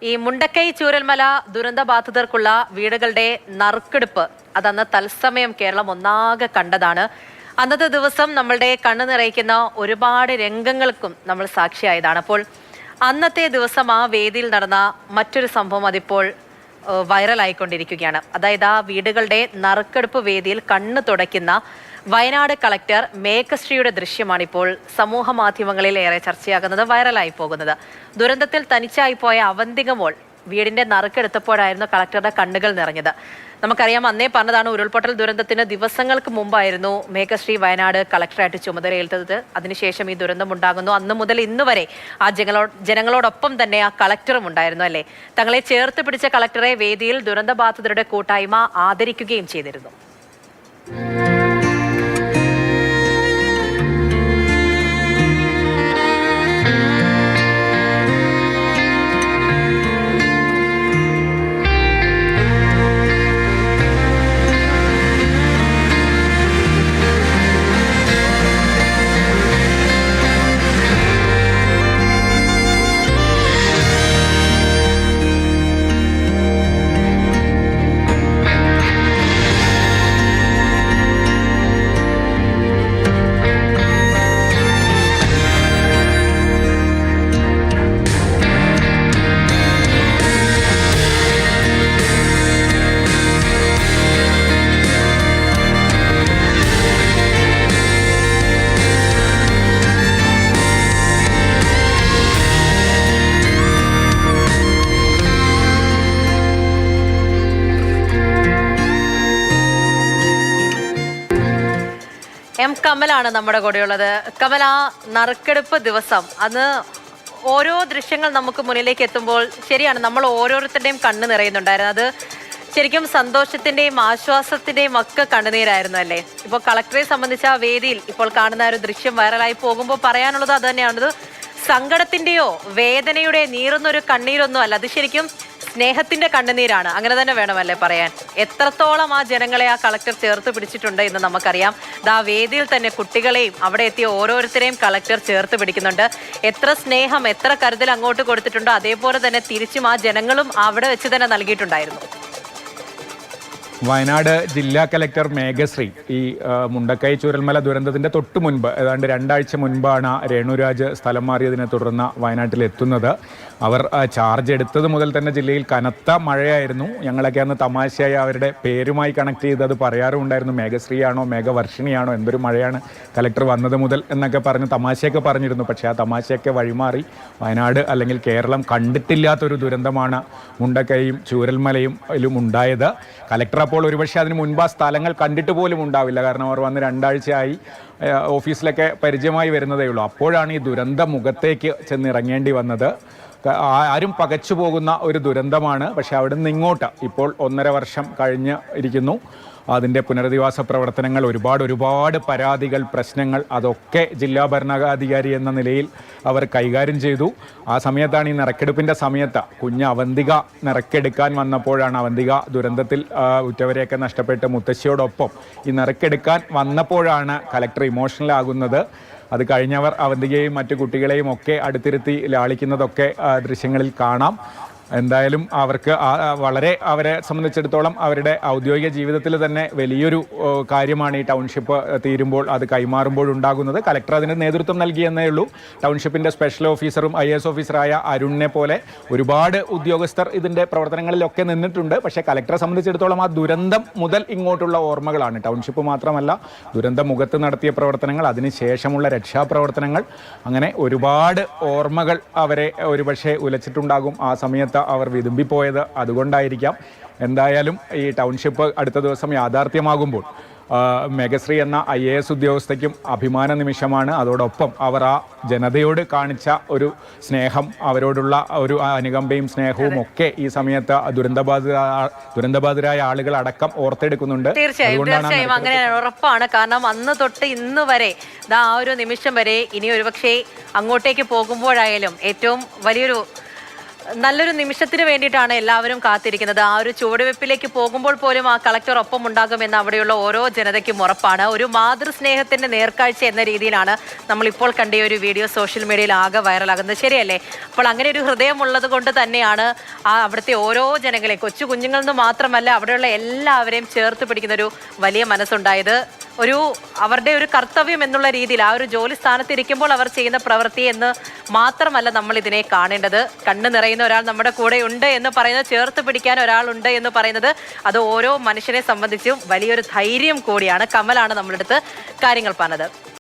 ഈ മുണ്ടക്കൈ ചൂരൽമല ദുരന്ത ബാധിതർക്കുള്ള വീടുകളുടെ നറുക്കെടുപ്പ് അതന്ന് തത്സമയം കേരളം ഒന്നാകെ കണ്ടതാണ്. അന്നത്തെ ദിവസം നമ്മളുടെ കണ്ണു നിറയ്ക്കുന്ന ഒരുപാട് രംഗങ്ങൾക്കും നമ്മൾ സാക്ഷിയായതാണ്. അപ്പോൾ അന്നത്തെ ദിവസം ആ വേദിയിൽ നടന്ന മറ്റൊരു സംഭവം അതിപ്പോൾ വൈറലായിക്കൊണ്ടിരിക്കുകയാണ്. അതായത് ആ വീടുകളുടെ നറുക്കെടുപ്പ് വേദിയിൽ കണ്ണു തുടയ്ക്കുന്ന വയനാട് കളക്ടർ മേഘശ്രീയുടെ ദൃശ്യമാണിപ്പോൾ സമൂഹ മാധ്യമങ്ങളിൽ ഏറെ ചർച്ചയാകുന്നത്, വൈറലായി പോകുന്നത്. ദുരന്തത്തിൽ തനിച്ചായി പോയ അവന്തിക മോൾ വീടിന്റെ നറുക്കെടുത്തപ്പോഴായിരുന്നു കളക്ടറുടെ കണ്ണുകൾ നിറഞ്ഞത്. നമുക്കറിയാം, അന്നേ പറഞ്ഞതാണ്, ഉരുൾപൊട്ടൽ ദുരന്തത്തിന് ദിവസങ്ങൾക്ക് മുമ്പായിരുന്നു മേഘശ്രീ വയനാട് കളക്ടറായിട്ട് ചുമതലയേൽത്തത്. അതിനുശേഷം ഈ ദുരന്തം ഉണ്ടാകുന്നു. അന്ന് മുതൽ ഇന്ന് വരെ ആ ജനങ്ങളോടൊപ്പം തന്നെ ആ കളക്ടറും ഉണ്ടായിരുന്നു, അല്ലേ? തങ്ങളെ ചേർത്ത് പിടിച്ച കളക്ടറെ വേദിയിൽ ദുരന്തബാധിതരുടെ കൂട്ടായ്മ ആദരിക്കുകയും ചെയ്തിരുന്നു. എം കമലാണ് നമ്മുടെ കൂടെയുള്ളത്. കമൽ, ആ നറുക്കെടുപ്പ് ദിവസം അന്ന് ഓരോ ദൃശ്യങ്ങൾ നമുക്ക് മുന്നിലേക്ക് എത്തുമ്പോൾ ശരിയാണ്, നമ്മൾ ഓരോരുത്തരുടെയും കണ്ണ് നിറയുന്നുണ്ടായിരുന്നു. അത് ശരിക്കും സന്തോഷത്തിന്റെയും ആശ്വാസത്തിന്റെയും ഒക്കെ കണ്ണുനീരായിരുന്നു, അല്ലേ? ഇപ്പോൾ കളക്ടറെ സംബന്ധിച്ച ആ വേദിയിൽ ഇപ്പോൾ കാണുന്ന ഒരു ദൃശ്യം വൈറലായി പോകുമ്പോൾ പറയാനുള്ളത് അത് തന്നെയാണത്. സങ്കടത്തിന്റെയോ വേദനയുടെ നീറുന്നൊരു കണ്ണീരൊന്നും അല്ല, അത് ശരിക്കും സ്നേഹത്തിന്റെ കണ്ണുനീരാണ്. അങ്ങനെ തന്നെ വേണമല്ലേ പറയാൻ? എത്രത്തോളം ആ ജനങ്ങളെ ആ കളക്ടർ ചേർത്ത് പിടിച്ചിട്ടുണ്ട് എന്ന് നമുക്കറിയാം. ആ വേദിയിൽ തന്നെ കുട്ടികളെയും അവിടെ എത്തിയ ഓരോരുത്തരെയും കളക്ടർ ചേർത്ത് പിടിക്കുന്നുണ്ട്. എത്ര സ്നേഹം, എത്ര കരുതൽ അങ്ങോട്ട് കൊടുത്തിട്ടുണ്ടോ അതേപോലെ തന്നെ തിരിച്ചും ആ ജനങ്ങളും അവിടെ വെച്ച് തന്നെ നൽകിയിട്ടുണ്ടായിരുന്നു. വയനാട് ജില്ലാ കലക്ടർ മേഘശ്രീ ഈ മുണ്ടക്കൈ ചൂരൽമല ദുരന്തത്തിൻ്റെ തൊട്ട് മുൻപ്, ഏതാണ്ട് 2 ആഴ്ച മുൻപാണ് രേണുരാജ് സ്ഥലം മാറിയതിനെ തുടർന്ന് വയനാട്ടിലെത്തുന്നത്. അവർ ചാർജ് എടുത്തത് മുതൽ തന്നെ ജില്ലയിൽ കനത്ത മഴയായിരുന്നു. ഞങ്ങളൊക്കെ അന്ന് തമാശയായി അവരുടെ പേരുമായി കണക്ട് ചെയ്തത് പറയാറുണ്ടായിരുന്നു. മേഘശ്രീയാണോ മേഘവർഷിണിയാണോ, എന്തൊരു മഴയാണ് കലക്ടർ വന്നത് മുതൽ എന്നൊക്കെ പറഞ്ഞ് തമാശയൊക്കെ പറഞ്ഞിരുന്നു. പക്ഷേ ആ തമാശയൊക്കെ വഴിമാറി വയനാട് അല്ലെങ്കിൽ കേരളം കണ്ടിട്ടില്ലാത്തൊരു ദുരന്തമാണ് മുണ്ടക്കൈയും ചൂരൽമലയും ഉണ്ടായത്. കലക്ടർ അപ്പോൾ ഒരുപക്ഷെ അതിന് മുൻപ് ആ സ്ഥലങ്ങൾ കണ്ടിട്ട് പോലും ഉണ്ടാവില്ല. കാരണം അവർ വന്ന് 2 ആഴ്ചയായി ഓഫീസിലൊക്കെ പരിചയമായി വരുന്നതേ ഉള്ളൂ. അപ്പോഴാണ് ഈ ദുരന്ത മുഖത്തേക്ക് ചെന്നിറങ്ങേണ്ടി വന്നത്. ആരും പകച്ചു പോകുന്ന ഒരു ദുരന്തമാണ്. പക്ഷെ അവിടെ നിന്ന് ഇങ്ങോട്ട് ഇപ്പോൾ 1.5 വർഷം കഴിഞ്ഞ് ഇരിക്കുന്നു. അതിൻ്റെ പുനരധിവാസ പ്രവർത്തനങ്ങൾ, ഒരുപാട് പരാതികൾ, പ്രശ്നങ്ങൾ, അതൊക്കെ ജില്ലാ ഭരണാധികാരി എന്ന നിലയിൽ അവർ കൈകാര്യം ചെയ്തു. ആ സമയത്താണ്, ഈ നറുക്കെടുപ്പിൻ്റെ സമയത്ത് കുഞ്ഞ് അവന്തിക നറുക്കെടുക്കാൻ വന്നപ്പോഴാണ്, അവന്തിക ദുരന്തത്തിൽ ഉറ്റവരെയൊക്കെ നഷ്ടപ്പെട്ട് മുത്തശ്ശിയോടൊപ്പം ഈ നറുക്കെടുക്കാൻ വന്നപ്പോഴാണ് കലക്ടർ ഇമോഷണൽ ആകുന്നത്. അത് കഴിഞ്ഞവർ അവന്തികയും മറ്റു കുട്ടികളെയും ഒക്കെ അടുത്തിരുത്തി ലാളിക്കുന്നതൊക്കെ ദൃശ്യങ്ങളിൽ കാണാം. എന്തായാലും അവർക്ക് വളരെ, അവരെ സംബന്ധിച്ചിടത്തോളം അവരുടെ ഔദ്യോഗിക ജീവിതത്തിൽ തന്നെ വലിയൊരു കാര്യമാണ് ഈ ടൗൺഷിപ്പ് തീരുമ്പോൾ അത് കൈമാറുമ്പോഴുണ്ടാകുന്നത്. കലക്ടർ അതിന് നേതൃത്വം നൽകിയെന്നേ ഉള്ളൂ. ടൗൺഷിപ്പിൻ്റെ സ്പെഷ്യൽ ഓഫീസറും IAS ഓഫീസറായ അരുണിനെ പോലെ ഒരുപാട് ഉദ്യോഗസ്ഥർ ഇതിൻ്റെ പ്രവർത്തനങ്ങളിലൊക്കെ നിന്നിട്ടുണ്ട്. പക്ഷേ കലക്ടറെ സംബന്ധിച്ചിടത്തോളം ആ ദുരന്തം മുതൽ ഇങ്ങോട്ടുള്ള ഓർമ്മകളാണ്. ടൗൺഷിപ്പ് മാത്രമല്ല, ദുരന്ത മുഖത്ത് നടത്തിയ പ്രവർത്തനങ്ങൾ, അതിനുശേഷമുള്ള രക്ഷാപ്രവർത്തനങ്ങൾ, അങ്ങനെ ഒരുപാട് ഓർമ്മകൾ അവരെ ഒരുപക്ഷെ ഉലച്ചിട്ടുണ്ടാകും. ആ സമയത്ത് അവർ വിതുമ്പിപ്പോയത് അതുകൊണ്ടായിരിക്കാം. എന്തായാലും ഈ ടൗൺഷിപ്പ് അടുത്ത ദിവസം യാഥാർത്ഥ്യമാകുമ്പോൾ മേഘശ്രീ എന്ന IAS ഉദ്യോഗസ്ഥയ്ക്കും അഭിമാന നിമിഷമാണ്. അതോടൊപ്പം അവർ ആ ജനതയോട് കാണിച്ച ഒരു സ്നേഹം, അവരോടുള്ള ഒരു അനുകമ്പയും സ്നേഹവും ഒക്കെ ഈ സമയത്ത് ദുരന്തബാധിതരായ ആളുകൾ അടക്കം ഓർത്തെടുക്കുന്നുണ്ട്. തീർച്ചയായും അങ്ങനെ ഉറപ്പാണ്. കാരണം അന്ന് തൊട്ട് ഇന്ന് വരെ, ആ ഒരു നിമിഷം വരെ, ഇനി ഒരുപക്ഷെ അങ്ങോട്ടേക്ക് പോകുമ്പോഴായാലും ഏറ്റവും വലിയൊരു നല്ലൊരു നിമിഷത്തിന് വേണ്ടിയിട്ടാണ് എല്ലാവരും കാത്തിരിക്കുന്നത്. ആ ഒരു ചുവടുവെപ്പിലേക്ക് പോകുമ്പോൾ പോലും ആ കളക്ടർ ഒപ്പം ഉണ്ടാകുമെന്ന് അവിടെയുള്ള ഓരോ ജനതയ്ക്കും ഉറപ്പാണ്. ഒരു മാതൃസ്നേഹത്തിന്റെ നേർക്കാഴ്ച എന്ന രീതിയിലാണ് നമ്മൾ ഇപ്പോൾ കണ്ട ഈ ഒരു വീഡിയോ സോഷ്യൽ മീഡിയയിൽ ആകെ വൈറലാകുന്നത്. ശരിയല്ലേ? അപ്പോൾ അങ്ങനെ ഒരു ഹൃദയമുള്ളത് കൊണ്ട് തന്നെയാണ് ആ അവിടുത്തെ ഓരോ ജനങ്ങളെയും, കൊച്ചു കുഞ്ഞുങ്ങളിൽ നിന്ന് മാത്രമല്ല അവിടെയുള്ള എല്ലാവരെയും ചേർത്ത് പിടിക്കുന്ന ഒരു വലിയ മനസ്സുണ്ടായത്. അവരുടെ ഒരു കർത്തവ്യം എന്നുള്ള രീതിയിൽ ആ ഒരു ജോലി സ്ഥാനത്തിരിക്കുമ്പോൾ അവർ ചെയ്യുന്ന പ്രവൃത്തി എന്ന് മാത്രമല്ല നമ്മൾ ഇതിനെ കാണേണ്ടത്. കണ്ണു നിറയുന്ന ഒരാൾ നമ്മുടെ കൂടെ ഉണ്ട് എന്ന് പറയുന്നത്, ചേർത്ത് പിടിക്കാൻ ഒരാളുണ്ട് എന്ന് പറയുന്നത്, അത് ഓരോ മനുഷ്യനെ സംബന്ധിച്ചും വലിയൊരു ധൈര്യം കൂടിയാണ്. കമലാണ് നമ്മളെടുത്ത് കാര്യങ്ങൾ പറഞ്ഞത്.